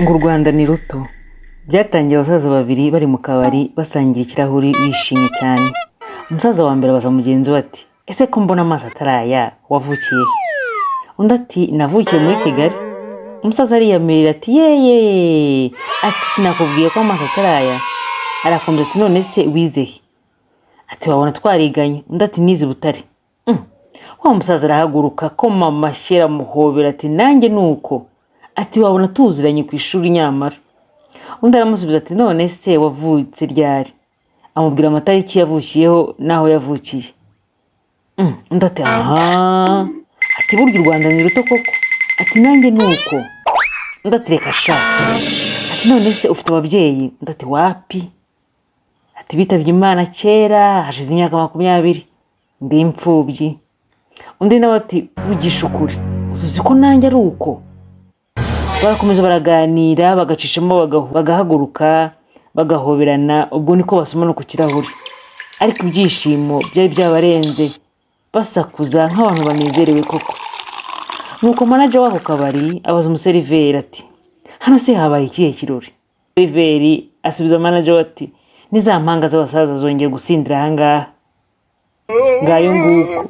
ngo u Rwanda ni ruto. Byatangiye abasaza babiri bari mu kabari basangira ikirahuri bishimye cyane. Umusaza wa mbere abaza mugenzi we ati ese ko mbona amaso ataraya wavukiye? Undi ati navukiye muri Kigali. Umusaza ariyamirira ati yeye, ati sinakubwiye ko amaso ataraya. Arakomeza ati none se wizehe? Ati wabona twariganye. Undi ati nize Butare. Wa musaza arahaguruka akoma amashyi aramuhobera ati nanjye nuko. Ati wabona tuziranye ku ishuri nyamara. Undi aramusubiza ati none se wavutse ryari? Amubwira amatariki yavukiyeho naho yavukiye. Undi ati aha, ati burya u Rwanda ni ruto koko? Ati nanjye nuko. Undi ati reka sha. Ati none se ufite ababyeyi? Undi ati wapi? Ati bitabye Imana kera hashize imyaka 20, ndi imfubyi. Undi nawe ati vugisha ukuri, uzi ko nanjye ari uko? Barakomeza baraganira bagacishamo bagahaguruka bagahoberana, ubwo niko basoma no ku kirahuri. Ariko ibyishimo byari byabarenze basakuza nk'abantu banezerewe koko. Nuko manager wako kabari abaza umuseriveri ati hano se habaye ikihe kirori? Seriveri asubiza manager ati niza mpanga z'abasaza zongeye gusindira ahangaha. Ngayo nguko.